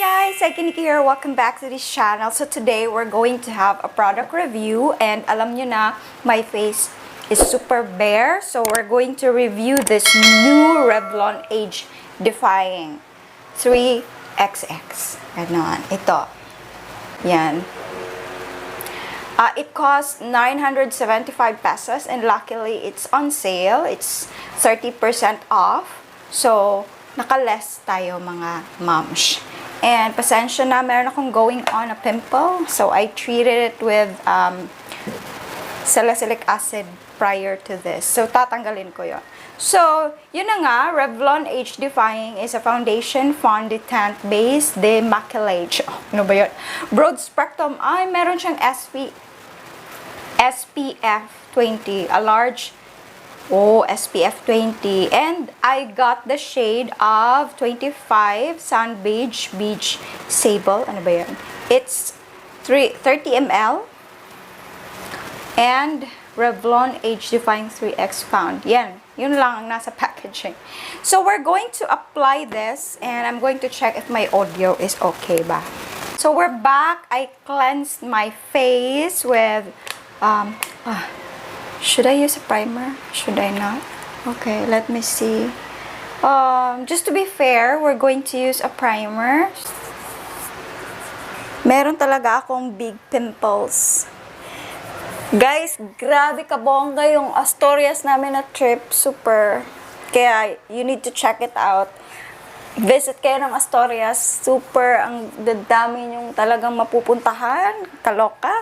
guys, Cykaniki here. Welcome back to this channel. So today we're going to have a product review, and alam nyo na, my face is super bare. So we're going to review this new Revlon Age Defying 3XX. Ganon. Ito. Yan. It costs 975 pesos, and luckily it's on sale. It's 30% off. So naka-less tayo mga moms. And pasensya na, meron akong going on a pimple. So I treated it with salicylic acid prior to this. So tatanggalin ko yun. So, yun na nga, Revlon Age Defying is a foundation fondant based demaquillage. Oh, ano ba yun? Broad spectrum. Ay, meron siyang SPF 20. A large SPF 20, and I got the shade of 25 Sun Beige Sable. Ano ba yan? It's 30 ml and Revlon Age Defying 3X Found. Yan. Yun lang ang nasa packaging. So we're going to apply this, and I'm going to check if my audio is okay ba. So we're back. I cleansed my face with should I use a primer? Should I not? Okay, let me see. Just to be fair, we're going to use a primer. Meron talaga akong big pimples. Guys, grabe kabongga yung Asturias namin na trip. Super. Kaya, you need to check it out. Visit kayo ng Asturias. Super. Ang dami yung talagang mapupuntahan. Kaloka.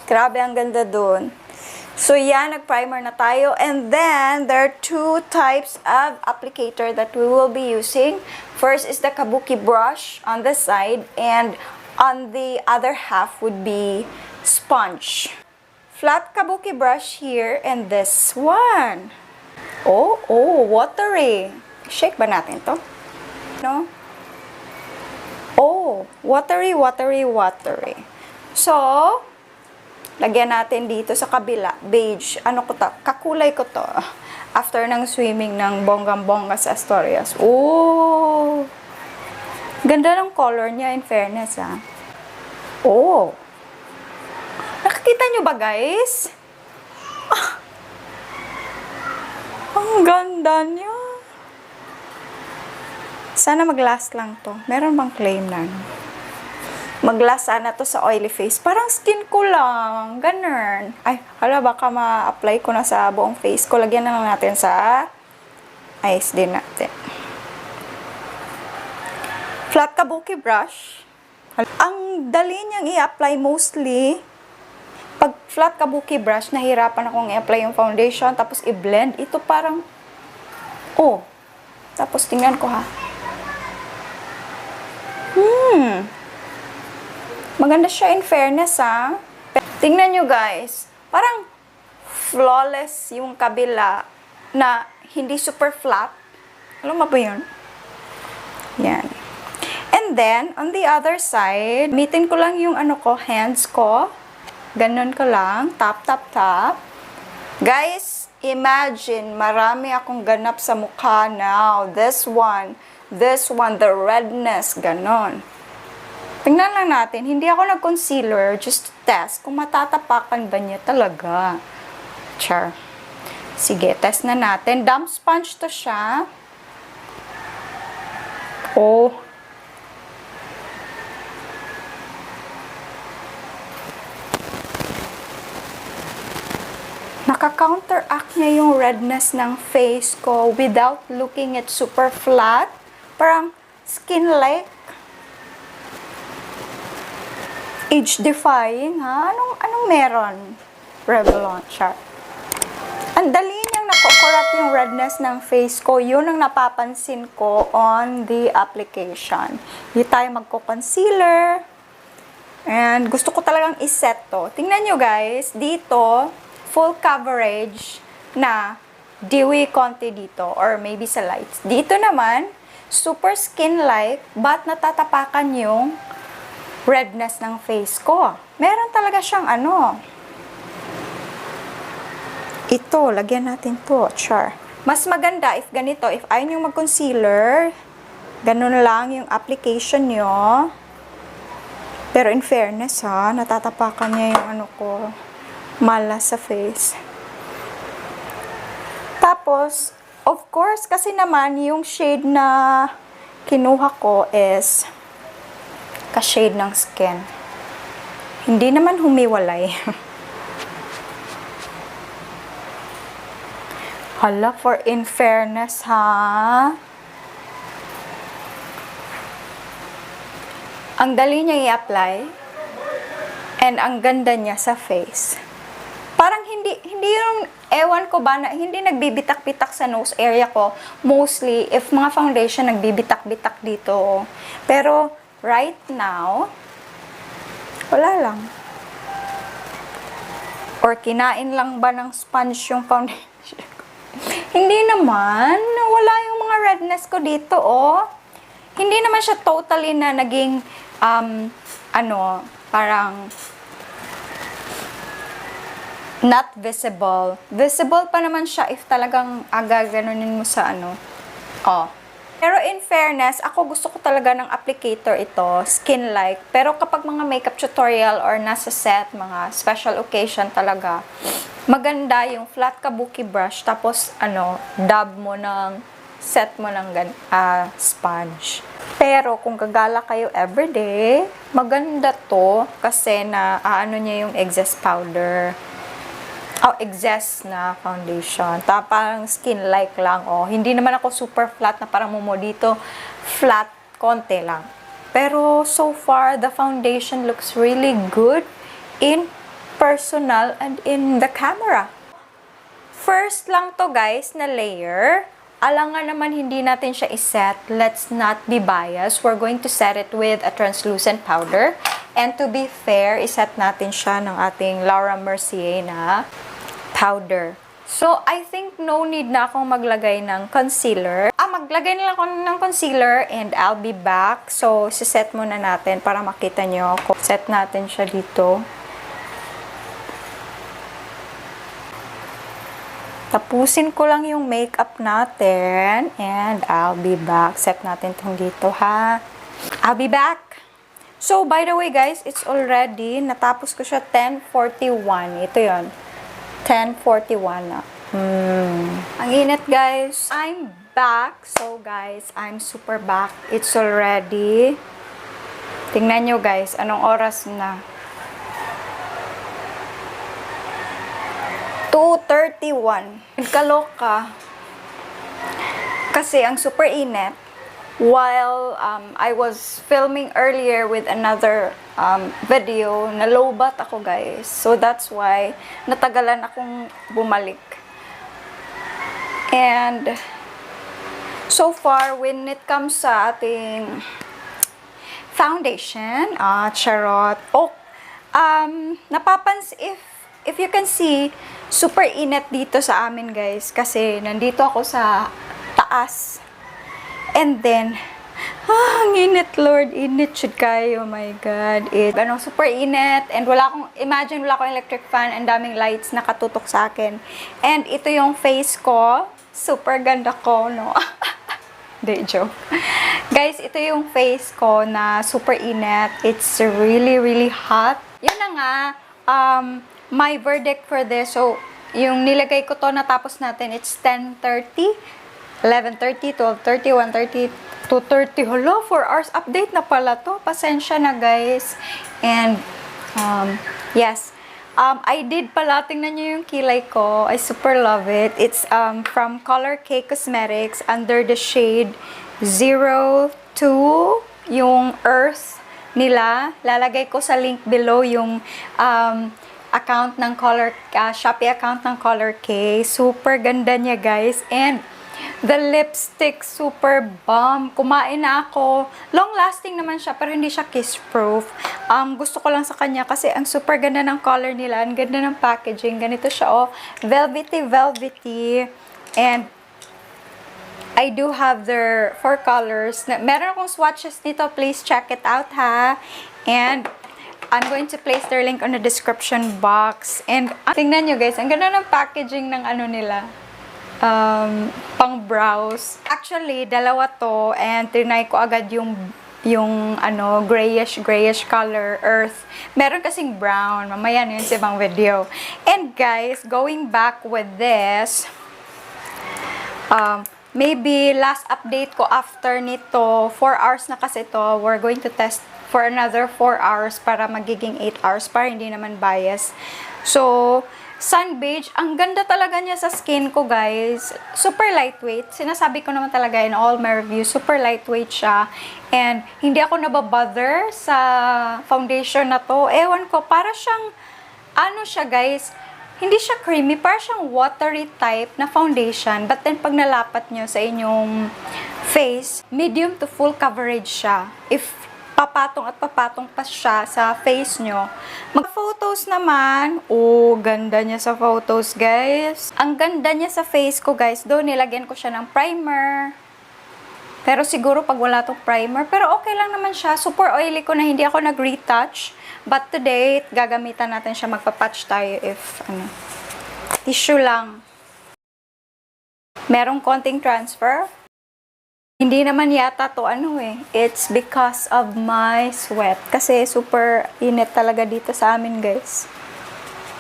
Grabe, ang ganda dun. So, yan, nag-primer na tayo. And then, there are two types of applicator that we will be using. First is the kabuki brush on the side, and on the other half would be sponge. Flat kabuki brush here, and this one. Oh, watery. Shake ba natin to? No? Oh, watery. So, lagyan natin dito sa kabila, beige. Ano ko to? Kakulay ko to. After ng swimming ng bonggang-bongga sa Asturias. Oh! Ganda ng color niya, in fairness, ha? Oh! Nakikita nyo ba, guys? Ang ganda niya. Sana mag-last lang to. Meron bang claim na, no? Mag-last sana to sa oily face. Parang skin ko lang. Ganun. Ay, hala, baka ma-apply ko na sa buong face ko. Lagyan na lang natin sa eyes din natin. Flat kabuki brush. Ang dali niyang i-apply mostly. Pag flat kabuki brush, nahirapan akong i-apply yung foundation, tapos i-blend. Ito parang, tapos tingnan ko, ha. Maganda siya, in fairness, ha. Tingnan nyo, guys. Parang flawless yung kabila na hindi super flat. Alam mo ba yun? Yan. And then, on the other side, gamitin ko lang yung hands ko. Ganun ko lang. Tap. Guys, imagine, marami akong ganap sa mukha now. This one, the redness, ganon. Tingnan lang natin, hindi ako nag-concealer, just to test kung matatapakan ba niya talaga. Char. Sige, test na natin. Damp sponge to siya. Oh. Naka-counteract niya yung redness ng face ko without looking at super flat. Parang skin-like. Age Defying, ha? Anong meron? Revlon, char. Ang dali niyang nakokorrupt yung redness ng face ko. Yun ang napapansin ko on the application. Hindi tayo magko-concealer. And gusto ko talagang iset to. Tingnan nyo, guys. Dito, full coverage na dewy konti dito. Or maybe sa lights. Dito naman, super skin-like, but natatapakan yung redness ng face ko. Meron talaga siyang ito, lagyan natin to, char. Mas maganda if ganito, if ayaw nyo mag-concealer, Ganun lang yung application nyo. Pero in fairness ha, natatapakan niya yung ano ko, malas sa face. Tapos, of course, kasi naman yung shade na kinuha ko is ka-shade ng skin. Hindi naman humiwalay. Hala, for in fairness ha. Ang dali niya i-apply. And ang ganda niya sa face. Parang hindi yung, ewan ko ba, na hindi nagbibitak-bitak sa nose area ko. Mostly, if mga foundation, nagbibitak-bitak dito. Pero, right now, wala lang. Or kinain lang ba ng sponge yung foundation? Hindi naman. Wala yung mga redness ko dito, oh. Hindi naman siya totally na naging, parang not visible. Visible pa naman siya if talagang gaganunin mo sa Oh. Pero in fairness, ako gusto ko talaga ng applicator ito, skin-like. Pero kapag mga makeup tutorial or nasa set, mga special occasion talaga, maganda yung flat kabuki brush, tapos dab mo ng, set mo ng sponge. Pero kung gagala kayo everyday, maganda to kasi na niya yung excess powder. Excess na foundation. Parang skin-like lang. Hindi naman ako super flat na parang mo dito. Flat, konti lang. Pero so far, the foundation looks really good in personal and in the camera. First lang to guys na layer. Alangan naman hindi natin siya iset. Let's not be biased. We're going to set it with a translucent powder. And to be fair, iset natin siya ng ating Laura Mercier na powder. So, I think no need na akong maglagay ng concealer. Maglagay na lang ako ng concealer and I'll be back. So, siset muna natin para makita nyo. Set natin siya dito. Tapusin ko lang yung makeup natin and I'll be back. Set natin itong dito ha. I'll be back. So, by the way guys, it's already, natapos ko siya 10:41. Ito yon 10:41 na. Ang init guys. I'm back. So guys, I'm super back. It's already, tingnan nyo guys, anong oras na? 2:31. Kaloka. Kasi ang super init. While I was filming earlier with another video, nalobat ako guys. So that's why natagalan akong bumalik. And so far, when it comes sa ating foundation, charot. If you can see, super init dito sa amin guys. Kasi nandito ako sa taas. And then, ang init, Lord. Init should kayo. Oh my God. Super init. And wala akong electric fan. And daming lights nakatutok sa akin. And ito yung face ko. Super ganda ko, no? Hindi, joke. Guys, ito yung face ko na super init. It's really, really hot. Yun na nga. My verdict for this. So, yung nilagay ko to, natapos natin, it's 10:30. 11:30, 12:30, 1:30, 2:30. Hello, 4 hours update na pala to. Pasensya na, guys. And, yes. I did pala. Tingnan nyo yung kilay ko. I super love it. It's from Color K Cosmetics under the shade 02. Yung Earth nila. Lalagay ko sa link below yung account ng Shopee account ng Color K. Super ganda niya, guys. And the lipstick, super bomb. Kumain na ako. Long-lasting naman siya, pero hindi siya kiss-proof. Gusto ko lang sa kanya kasi ang super ganda ng color nila. Ang ganda ng packaging. Ganito siya, oh. Velvety, velvety. And I do have their 4 colors. Meron akong swatches nito. Please check it out, ha. And I'm going to place their link on the description box. And tingnan nyo, guys. Ang ganda ng packaging ng nila. pang brows. Actually, dalawa to and trinay ko agad yung grayish color, earth. Meron kasing brown. Mamaya na yun sa ibang video. And guys, going back with this, maybe last update ko after nito, 4 hours na kasi to. We're going to test for another 4 hours para magiging 8 hours para hindi naman bias. So, sun beige, ang ganda talaga niya sa skin ko, guys. Super lightweight. Sinasabi ko naman talaga in all my reviews, super lightweight siya. And hindi ako nababother sa foundation na to. Ewan ko, para siyang, ano siya, guys, hindi siya creamy, para siyang watery type na foundation. But then, pag nalapat nyo sa inyong face, medium to full coverage siya. If papatong at papatong pa siya sa face nyo. Mag-photos naman. Oh, ganda niya sa photos, guys. Ang ganda niya sa face ko, guys. Doon, nilagyan ko siya ng primer. Pero siguro pag wala tong primer. Pero okay lang naman siya. Super oily ko na hindi ako nag-retouch. But today, gagamitan natin siya. Magpa-patch tayo if, tissue lang. Merong konting transfer. Hindi naman yata to it's because of my sweat. Kasi super init talaga dito sa amin, guys.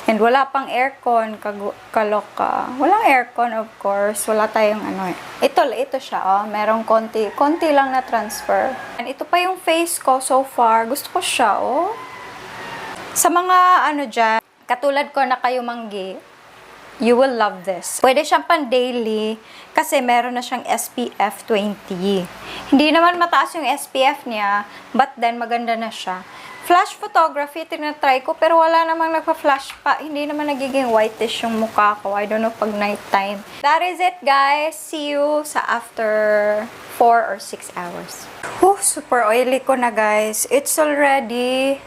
And wala pang aircon, kaloka. Walang aircon, of course. Wala tayong Ito siya, merong konti lang na transfer. And ito pa yung face ko so far. Gusto ko siya, Sa mga dyan, katulad ko na kayo manggi, you will love this. Pwede siyang pan-daily kasi meron na siyang SPF 20. Hindi naman mataas yung SPF niya, but then maganda na siya. Flash photography, tinatry ko, pero wala namang nagpa-flash pa. Hindi naman nagiging whitish yung mukha ko. I don't know pag nighttime. That is it, guys. See you sa after 4 or 6 hours. Super oily ko na, guys. It's already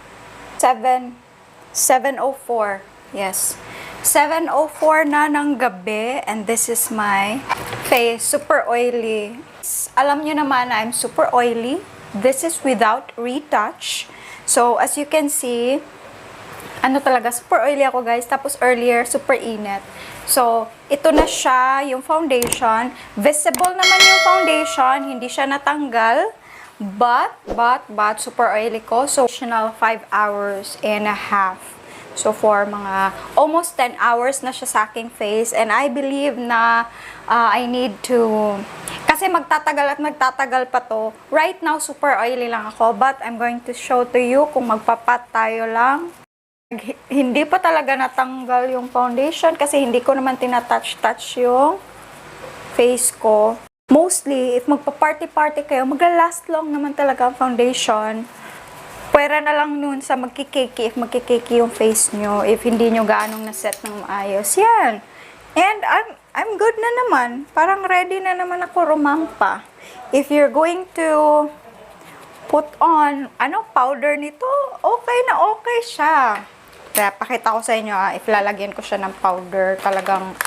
7:04. Yes. 7:04 na ng gabi, and this is my face. Super oily. Alam nyo naman na I'm super oily. This is without retouch. So, as you can see, talaga, super oily ako, guys. Tapos earlier, super init. So, ito na siya, yung foundation. Visible naman yung foundation. Hindi siya natanggal. But, super oily ko. So, additional 5 hours and a half. So, for mga almost 10 hours na siya sa aking face. And I believe na I need to... Kasi magtatagal at magtatagal pa to. Right now, super oily lang ako. But I'm going to show to you kung magpapat tayo lang. Hindi pa talaga natanggal yung foundation kasi hindi ko naman tinatouch-touch yung face ko. Mostly, if magpa-party-party kayo, magla-last long naman talaga ang foundation. Pwera na lang nun sa magkikiki, if magkikiki yung face nyo, if hindi nyo gaanong na-set ng maayos. Yan. And I'm good na naman. Parang ready na naman ako rumampa. If you're going to put on, powder nito, okay na okay siya. Kaya pakita ko sa inyo, if lalagyan ko siya ng powder, talagang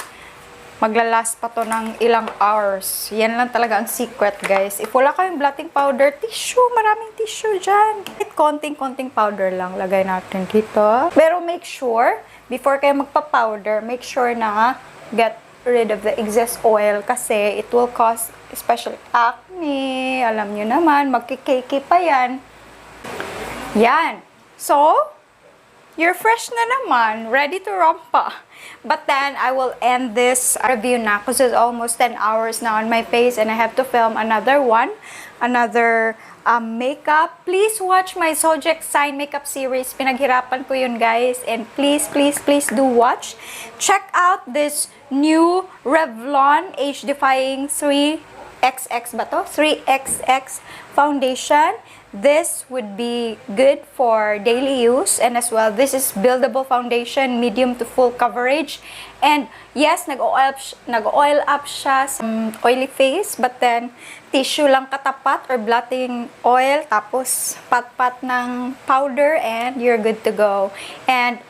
maglalast pa to ng ilang hours. Yan lang talaga ang secret, guys. If wala kayong blotting powder, tissue. Maraming tissue dyan. Konting powder lang lagay natin dito. Pero make sure, before kayo magpa-powder, make sure na get rid of the excess oil kasi it will cause, especially acne. Alam nyo naman, magkikiki pa yan. Yan. So, you're fresh na naman. Ready to rampa. But then, I will end this review na because it's almost 10 hours now on my face and I have to film another one. Another makeup. Please watch my Zodiac Sign makeup series. Pinaghirapan ko yun, guys. And please do watch. Check out this new Revlon Age Defying 3XX ba to? 3XX foundation. This would be good for daily use, and as well, this is buildable foundation, medium to full coverage. And yes, nag-oil up siya sa oily face, but then tissue lang katapat or blotting oil, tapos pat-pat ng powder, and you're good to go. And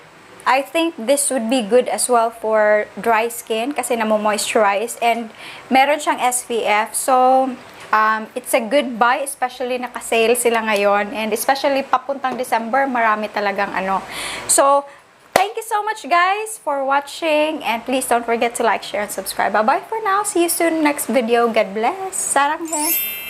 I think this would be good as well for dry skin kasi namo-moisturize, and meron siyang SPF. So, it's a good buy, especially naka-sale sila ngayon. And especially papuntang December, marami talagang So, Thank you so much, guys, for watching. And please don't forget to like, share, and subscribe. Bye-bye for now. See you soon next video. God bless. Sarang he.